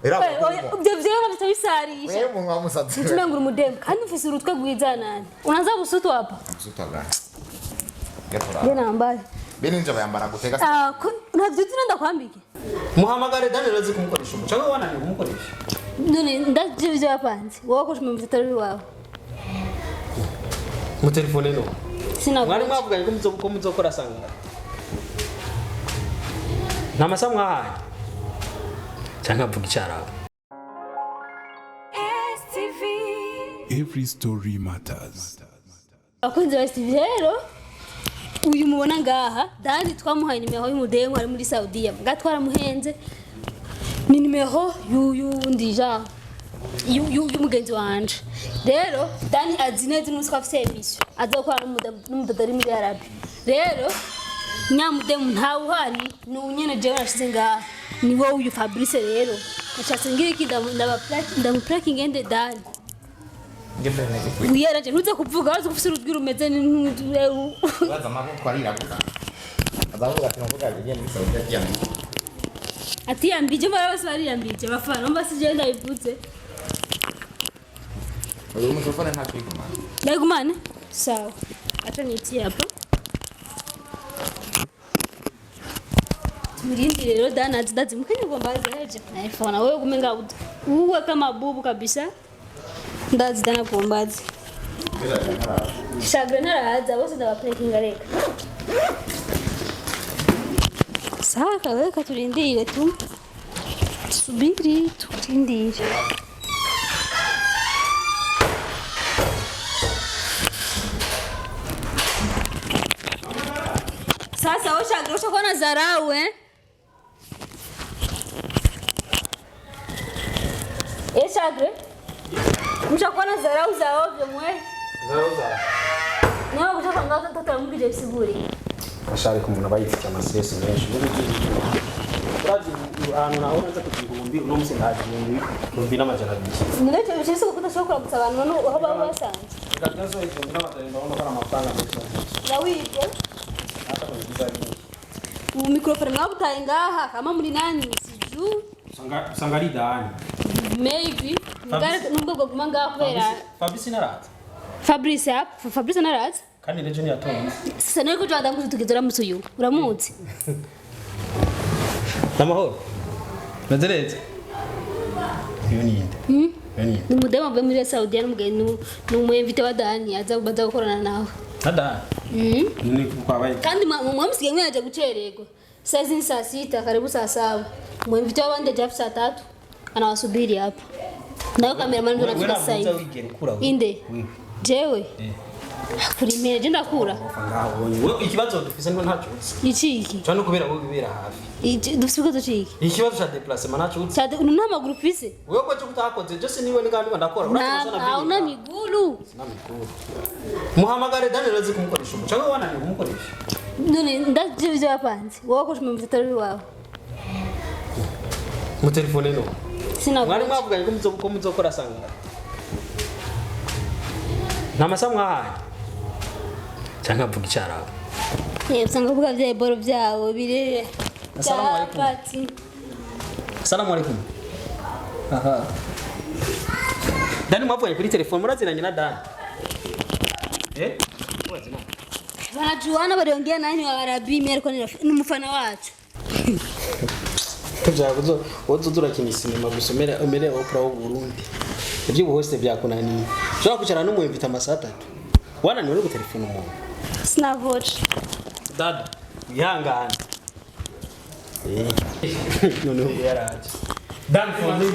Ibyo vyema bitabisarisha. Wewe munwa musatsi. Utumengura umudemu kandi ufise urutwe gwizanana. Unaanza gusutwa hapa. Gusutwa. Gatora. Bena ambaye. Bene nje bayambara guteka. Navyo tinenda kwambike. Muhamagare Daniel azi kumukoresha. Cyangwa wana ni kumukoresha. None ndavyo byo yapanze. Wowe ko shumwe mvitari wawe. Mu telefone no. Sina. Mwari mwavuganye ko muzokora sanga. Namasa mwahaye. Cyangwa mvuga icyarawe. Every story matters. Akunze wa TV rero uyu mubona ngaha Dani twamuhaye nimero y'umudemu ari muri Saudia gatwara muhenze ni nimero y'undija y'umugenzi wanje rero Dani azineze n'umunsi kwa service azokora n'umudadari muri Arabi rero nyamudemu ntawuhari ni unyene jewe nashize ngaha ni wowe uyu Fabrice rero nashatse ngiki ndamuplaki ngende Dani Uyera je ntuze kuvuga wazo kufise urudwi rumeze n'intuwe baza mako twarira gusa azavuga ati nvuga je muri Saudia cyane ati yambije mara bose bari yambije bafana mbasi je ndabivuze uyu mutofana nta kwigumana ndagumane sawa acha niti hapo Murindi rero Dana azidazi mukanye gombaza heje na iPhone wewe kumenga uwe kama bubu kabisa ndazi Dana gombaza Shagre naraza bose ndabaprekinga reka Saka weka turindire tu subiri turindire Sasa wewe Shagre ushakuwa na dharau Shagre Mshakuwa na dharau za ovyo mwe Dharau za Nyawo kushaka tata mugije bisiburi Ashari kumuna bayitse amasesi menshi Urazi ahantu naho naza kugihumbi uno musi ndaje n'amajana abiri Nilete bishise kukuta shokora gutsabantu no aho baba basanze Ikagazo igihumbi n'amajana ndabona kana amafaranga menshi Rawije Hata kwa biza ni Ubu mikrofone mwabutaye ngaha kama muri nani siju Sangari dani Maybe ngare nubwo bwo guma ngaha kubera Fabrice naraza Fabrice naraza kandi rejo ni yatonze Sasa niko twada kutugezera musuyu uramuzi Namahoro Nadereze Yoninde Yoninde Numudema bwe muri Saudia n'umugeni n'umwemvite wa Dani aza baza gukorana nawe Nada Ni kwabaye kandi mwamusige mwaje gucererwa Sasa ni saa 6 karibu saa 7 mwemvite wa bande jafu saa 3 anawasubiri hapa nayo cameraman ndo nafika sasa hivi inde jewe kuri meje ndakura wewe ikibazo dufise ngo ntacu iki cyane kubera wo bibera hafi dufise ko iki ikibazo cha déplacement nacu cyade nta group fise wewe ko cyo kutakoze je niwe ni kandi ndakora una miguru Muhamagare Daniel azi kumukoresha cyangwa wana ni kumukoresha none ndaje byo yapanze wowe ko shumwe mvitari wawe mu telefone no sina mwari mwavuganye ko muzokora sanga Namasa mwahaye cyangwa mvuga icyarawe usanga uvuga bya boro byawo birere Assalamu alaikum Aha Dani mwavuganye kuri telefone muraziranye na Dani Wanajuana bariongea nani wa Arabi mimi alikuwa ni mfano wacu Tujaguzo wozuzura kinisinema gusomera umere opera wo Burundi Ibyo hose byakunaniye Ushaka kwicara n'umwemvita amasata 3 Wana ni uri ku telefone umuntu Sina vote Dada yihangana None yaraje Dan for me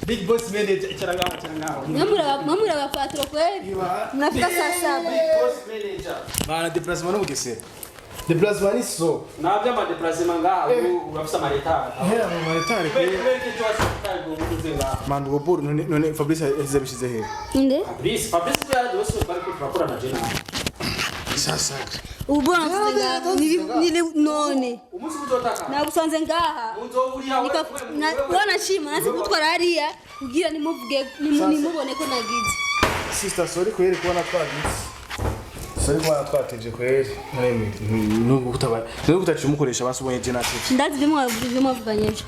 Big boss manager charanga Mamura wa patro kweli mnafika saa 7 Big boss manager bana déplacement no gese déplacement so na bya ma déplacement ngaho urafisa maretare maretare man go bor none Fabrice yazabishize he inde Fabrice ya doso bari kurakora na jena sasa ubona nili none umunsi kuzotaka na gusanze ngaha nikabona shima nasi gutwara hariya kugira nimubone ko nagize sister sorry kweri kubona twagize sari kwa twateje kweri n'ubu kutaciye umukoresha basubonye je natwe ndazi byo mwavuganye ejo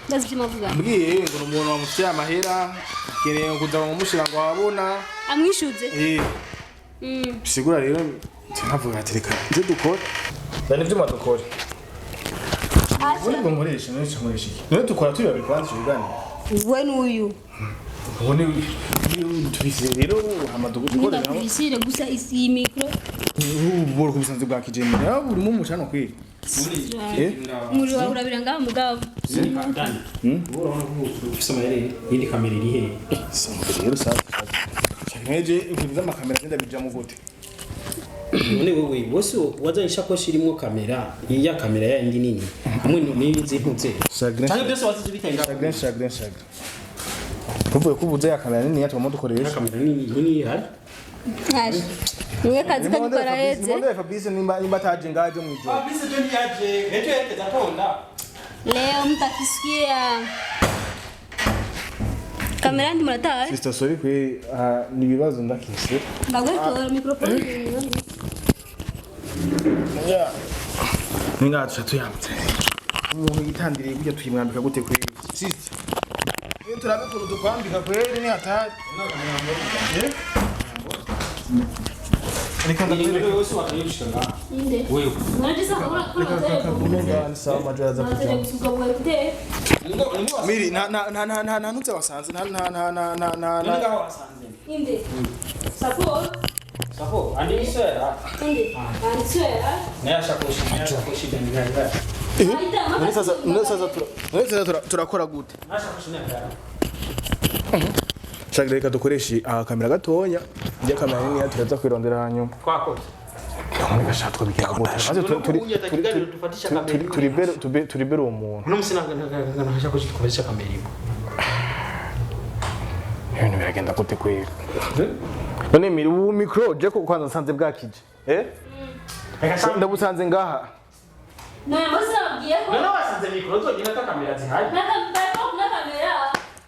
ndazi byo mwavuganye mbwiye ngo umuntu wamufitiye amahera keneye kuza bamushira ngo abona amwishuze sigura rero ntavuga ati reka nje dukora dani byo madukore ubundi ngo nkoresha iki niyo dukora turi babiri kwanza ubugani we n'uyu ubone tubise rero amadukorera bisire gusa iyi micro boro kubisanzwe bwa kijeni ya buri mu mucano kwiri muri wa urabira ngaho mugabo urabona ko ufise amayeri yindi kamera iri he rero sasa cyaneje ibintu amakamera agenda bijamo gute none wewe bose wazanye ishakoshi irimo kamera iya kamera ya indi nini hamwe n'izi ntuze cyangwa byose wazize bitenga chagrin kuvuye kubuze ya kamera nini yatwa mudukoresha kamera nini hari haje niwe kazi kadukora heze Monde Fabrice nimba taje ngaje mu ijoro Fabrice je ndiyaje ejo yekeza tonda leo mtakisikia kamera ndi murataye sister sorry kwe ni ibibazo ndakise bagwetora microphone ya ninga tuyamutse umuntu yitandiriye kujya tuyimwambika gute kwe sister iyo turabikora dukwambika kweri ni hatari Reka ndabwire wose wakayishika nga inde wewe unajisa kula kumenga ni sawa majora za kuja kusuka bwete miri na nutse wasanze na ninga wasanze inde support andi isera inde andi isera naya shakoshi ndinga sasa turakora gute nashakoshi ndinga Shagire reka dukoreshe kamera gatonya njya kamera nini turaza kwirondera hanyuma twakora none gashatwa bigira gute turi bero umuntu no musina nashakoshi tukoresha kamera imwe ibintu biragenda gute kwera none miri ubu micro je ko kwanza nsanze bwakije ndabusanze ngaha none musabwiye ko none wasanze micro zogenda ta kamera zihari na kamera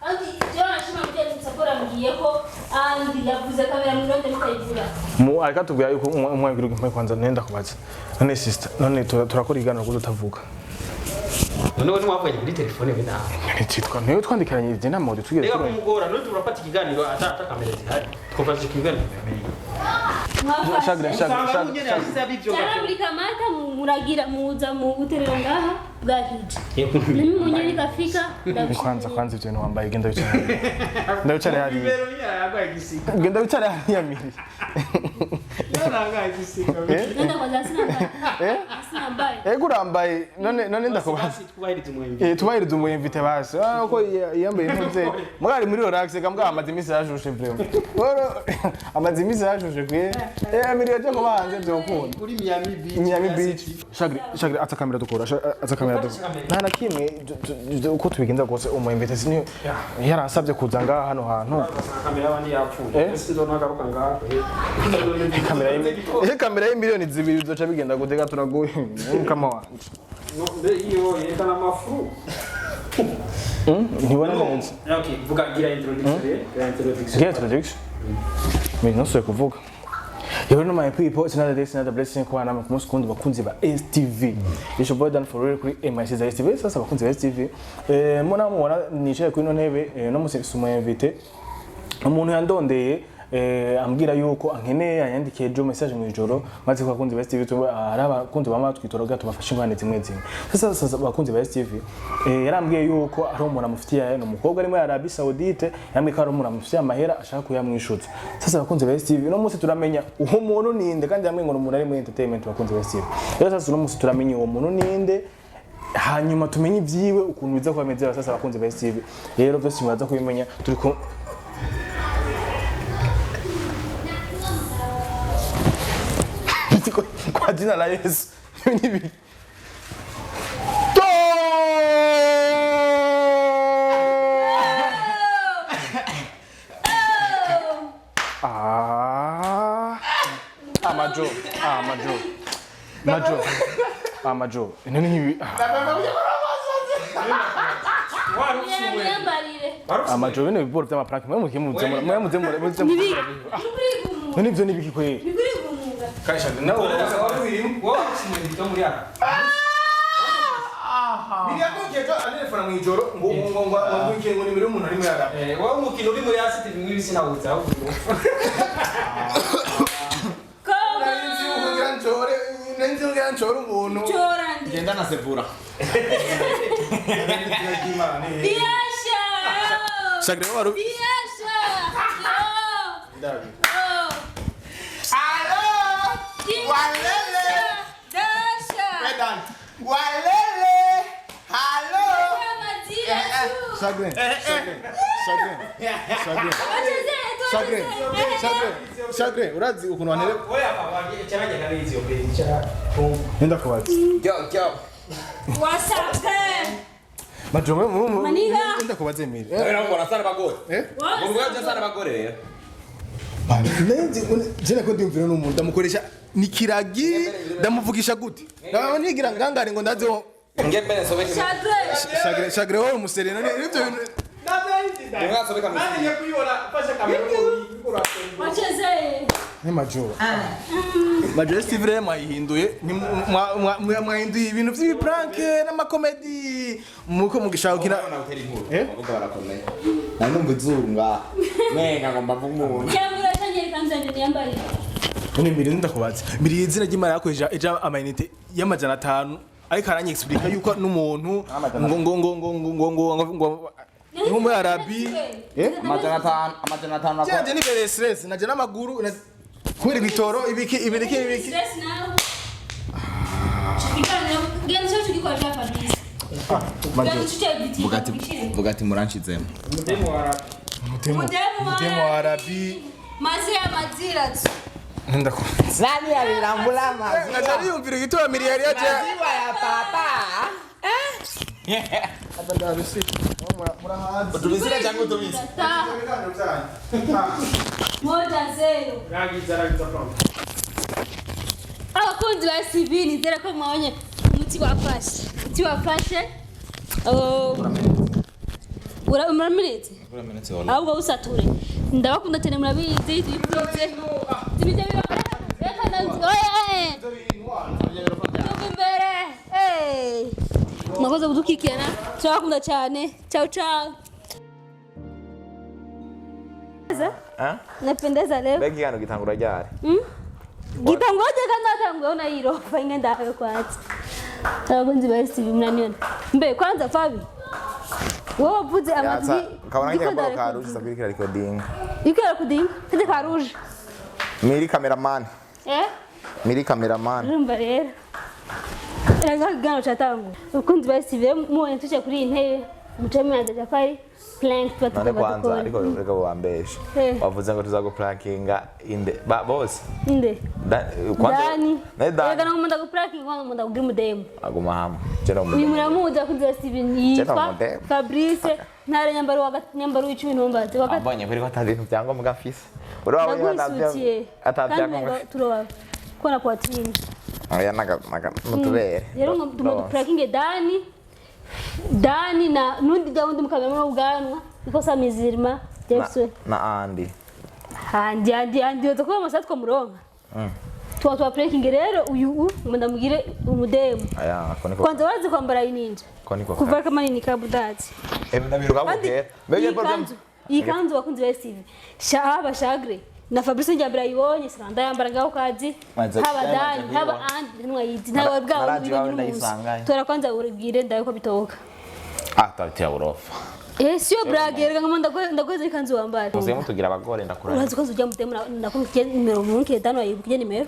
andi jona shima mujye nsapora mgiye ko andi yavuze kamera muronde mutayivura mu arika tubwira yuko umwabwira ugimpa kwanza nenda kubaza none sister none turakora iganiro kuzo tavuga none we nwavuye kuri telefone bina nititwa niyo twandikiranye ije na mode tugeze reka kumugora none turafata ikiganiro ata kamera zihari twofaje ikiganiro Shagire cyara muri kamata muragira muza mu guterera ngaha bwahije nimi munyeri kafika kwanza ibyo wambaye genda wicara ndawicara hari genda wicara hari yamiri nenda kwa sinambaye ego urambaye none ndakubaza tubahiriza umuyimvite basi ko yambaye impuze mwari muri relax kambwa amazi imisi yashushe vraiment amazi imisi yashushe kwe amiri yaje ko banze byo ukunda kuri Miami Beach Shagire ata kamera dukora ata kamera nta na kimwe uko tubigenza gose umuyimvite sinyo yaransabye kuza ngaha hano hantu kamera abandi yapfuye sizo nagaruka ngaha kamera y'imiliyoni 2 bizoca bigenda gutega turagoye kama wanje iyo yerekana amafu ntibona neza okay vuga gira introduction mais non c'est kuvuga Yo no my people, it's another day, it's another blessing kwa nama kumunsi kundi bakunzi ba STV. It's your boy Dan for real kuri MIC za STV, sasa bakunzi ba STV. Mona mubona nicaye kuri no ntebe no musefise umuyemvite. Umuntu yandondeye ambwira yuko ankeneye ayandikiye jo message mu ijoro maze kwa bakunzi ba STV araba bakunzi ba twitoroga tubafashe ingwane zimwe zimwe. Sasa bakunzi ba STV yarambwiye yuko ari umuntu amufitiye no mukobwa arimo ya Arabie Saoudite yambwiye ko ari umuntu amufitiye amahera ashaka kuyamwishutsa. Sasa bakunzi ba STV no munsi turamenya uwo muntu ninde kandi yambwiye ngo umuntu ari mu entertainment bakunzi ba STV. Rero sasa no munsi turamenya uwo muntu ninde hanyuma tumenye ivyiwe ukuntu biza kwamezera sasa bakunzi ba STV. Rero byose muraza kubimenya turi ko kwa jina la Yesu. Nibi. Majo. Nini hivi? Majo bene biboro by'amaprank mwe mukimuze. Nini byo nibiki kwe? Kaisha nawe wowe simwito muri ara biriya kokejo anelefona mu ijoro ngo ngwike ngo nimero umuntu ari muri ara wowe umukino uri muri ASE TV mwiri sinawuza ahubwo nenzi ngira nchore umuntu Genda na sevura. Biasha. Shagre waru. Biasha. Ndabi. Allo! Walele! Dasha. Pedan. Walele! Allo! Shagre. Shagre, urazi ukuntu wanere. oya papa cyaranye na rizi obedi cyara Nenda kubazi. Yo. Wasape. Majomwe Maniga. nenda kubaze mire. Era ngora sana bagore. Wasa. Mu bwaje sana bagore rero. Nenzi jena ko ndimvira n'umuntu ndamukoresha nikiragi ndamuvugisha gute. Ndaba nigira ngangare ngo ndaze Ngembele sobeke. Shagre wowe umusereno nivyo Nga sobeka mu. nani yakuyibona fasha kamera ko Wacheze. ni majo. Majo Steve mwayihinduye mwahinduye ibintu by'ibiprank n'amakomedi muko mugishaka kina Bavuga barakomeye. Nanumva izunga. Menga ngomba vumuntu. Cyangwa cyangwa kanzanye nyambari. None mbiri ndakubaza. Mbiri izina ry'Imana yakoresha eja amayinite y'amajana 5 ariko aranyexplica yuko n'umuntu ngo muri Arabi Amajana 5 cyanje ni very stress naje n'amaguru kubera ibitoro ibiki Stress now. Chikana gani cyo chikora Fabrice. Gani cyo biti. Bugati muranshizemo. mudemo wara mutemo wa Arabi Mazi ya mazira. ndako Nani alirambula amazi? ngajari yumvira igitoa miliyari yaje Maziwa ya papa. abandabisi murahazi Utubizira cyangwa utubizi? Moja zero. ragiza from Abakunzi ba STV nizera ko mwabonye umuti wafashe uramenetse ahubwo usature ndabakunda cyane murabizi tubipfutse tubijya birakora reka imbere mwakoze kudukikirana turabakunda cyane ciao ciao napendeza leo Begi yano gitangura ryari? gitangoje kandi atanguye na irofa ingenda hawe kwatsi abakunzi ba STV mnaniona mbe kwanza Fabi wowe uvuze amajwi Kabona ngiye kwa Karuji sabirikira recording. ikera kudinga kide Karuje Miri cameraman. Miri cameraman. rumba rero rega gano chatangu abakunzi ba STV muone tuche kuri intebe muteme azaja kwari plank None twatuka kwanza ariko reka wambeshe. Wavuze ngo tuzago plankinga inde boss. inde Kwanza Dani Dani. rega ngomba ku planking ngomba kugira mudemo Aguma hamwe. Jeno uyu muramuza kunzi ba STV yitwa Fabrice ntare nyambaro w'icumi ntumbaze Ambonye kuri batandatu byango mugafise. Urabonye ndagwisutiye atabyango. turoba kona kwa tini Aya naga mutubere. rero ngomba planking Dani na nundi gahunda mukamera no bwanwa iko samizirma Jefferson Na Andy. andi yo ko amasat ko muronka twa planking rero uyu ndamugire umudemu Aya koniko. kwanza wazi kwambara ininja Koniko. kuva kama nini kabudati Ndabiruka bukera. Bege problem. ikanzu bakunzi ba STV shaba shagre na Fabrice njambira yibonye siranda yambara ngaho kazi haba Dani haba Andi nwayizi ntawe bwawo n'ibintu tora kwanza uribwire ndaye ko bitoka Tatia urofa. sio bragere ngamo ndakoze ikanzu wambara Uze mutugira abagore ndakura. urazi ko ujya mutemu nakubwiye nimero munke dano yibukije nimero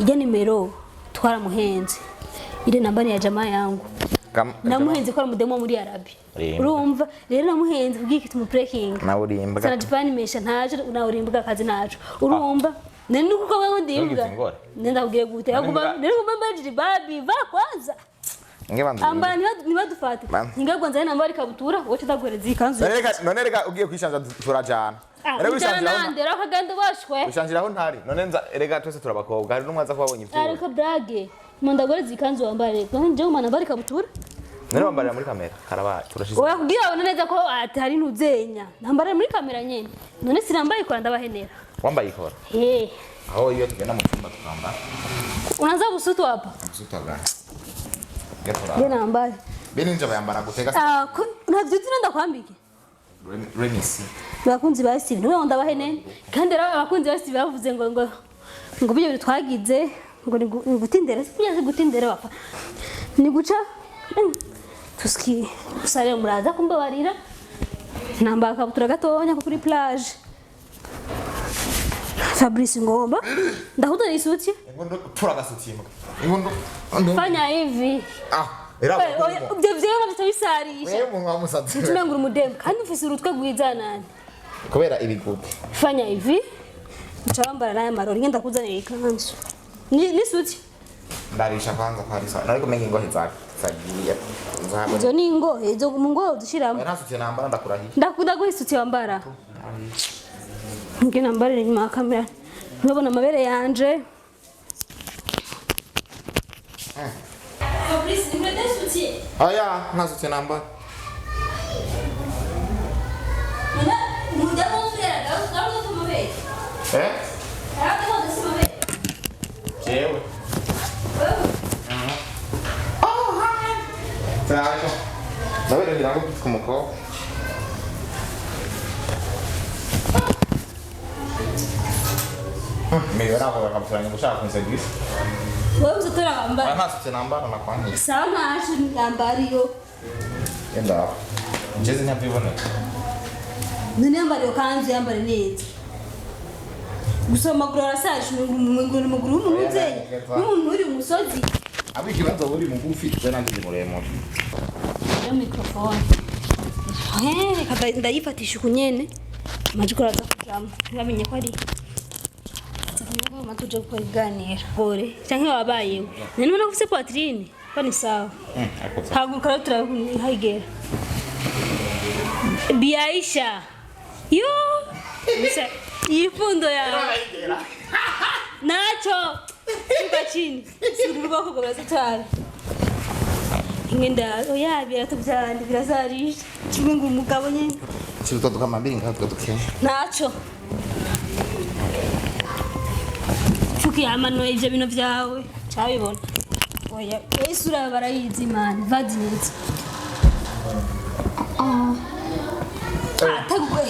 ijya nimero twaramuhenze ile namba ni ya jamaa yangu namuhenze ko mudemo muri Arabi urumva rero namuhenze ubwiki tumupleking na urimba sana Japan mesha ntaje na urimba kazi nacu urumva nene kuko wewe ndimbwa nenda kugiye gute yakuba rero mbambajiri babi va kwanza amba nibadufate ngabwanza namba ari kabutura wote dagwereza ikanzu none reka ugiye kwishanja turajana rero wishanjira akaganda bashwe wishanjiraho ntari none nza rega twese turabakobwa hari numwaza kubabonye ibyo ariko brage mundagwereza ikanzu wambare nje umana bari kabutura Nari wambarira muri kamera karabaye turashize. Oya kugira abone neza ko atari ntuzenya. Nambara muri kamera nyene. None sinambaye ikora ndabahenera. Wambaye ikora? Aho iyo tugenda mu cyumba tukambara. Unaanza kusutu hapa? Msutu gani? Gatora. Bena nambaye. Bene nje bayambara gutega. Navyo tinanda kwambike. Remisi. Bakunzi ba Steve niwe ndabahenene. Kandi rero abakunzi ba Steve bavuze ngo byo twagize ngo ni gutindera sikunyaze gutindera bapfa. Ni guca tuski usare muraza kumbabarira. Namba kabutura gatonya kuri plage. Fabrice ngomba ndahuda isuti ingondo turagasuti ingondo fanya hivi era byo vyema bitabisarisha wewe munwa musatsi utumengura umudembe kandi ufise urutwe gwizanani kubera ibigugu fanya hivi ncambara naye marori ngenda kuzanira ikanzu ni suti ndarisha kwanza kwarisa nariko menye ingohe zagiye izo ni ingohe izo mu ngohe dushiramo era suti nambara ndakurahiye ndakunda go isuti wambara ngena mbare nyuma kamera nubona amabere yanje Fabrice ni mwende suti aya nasuti nambara Mana muda mofera garuka kumabere Garuka ko simabere Jewe hi Sawa Nabere ndirango kumukobwa Melhor a roupa para não puxar com serviço. Vamos a tora gambara. Mas você não embara na quando? Sama acho gambara yo. Ainda. Jesus não viu né? Nani ambara yo kanzu yambara neza. Gusoma kurora saje muguru munuzeye. Umuntu uri umusozi. Abikibanza uri mugufi twenanje muremo. Yo microphone. Kada ndayifatisha kunyene. Majiko raza kujama. Ngamenye ko ari Mama tuje kuganira. Bore canke wabayeho. Nani ubona kufise Patrine? Bani sawa. Haguruka turahigera. Biaisha. Yo! Bisa ifundo ya. Nacho. Tuka chini. Siruruba ko gobeza cyane. Ingenda oya biratubyandi birazarisha. Kimwe ngo umugabo nyine. Siruto tukamambiri ngatwe duke. Nacho. Fuki amano ivyo bino vyawe cyabibona oya esura barayizi man vadinitse tagwe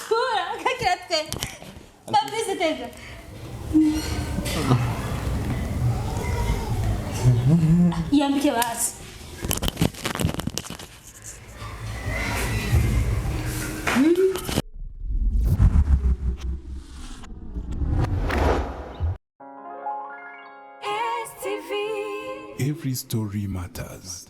sura kakirate Fabrice tega yambike basi Every story matters.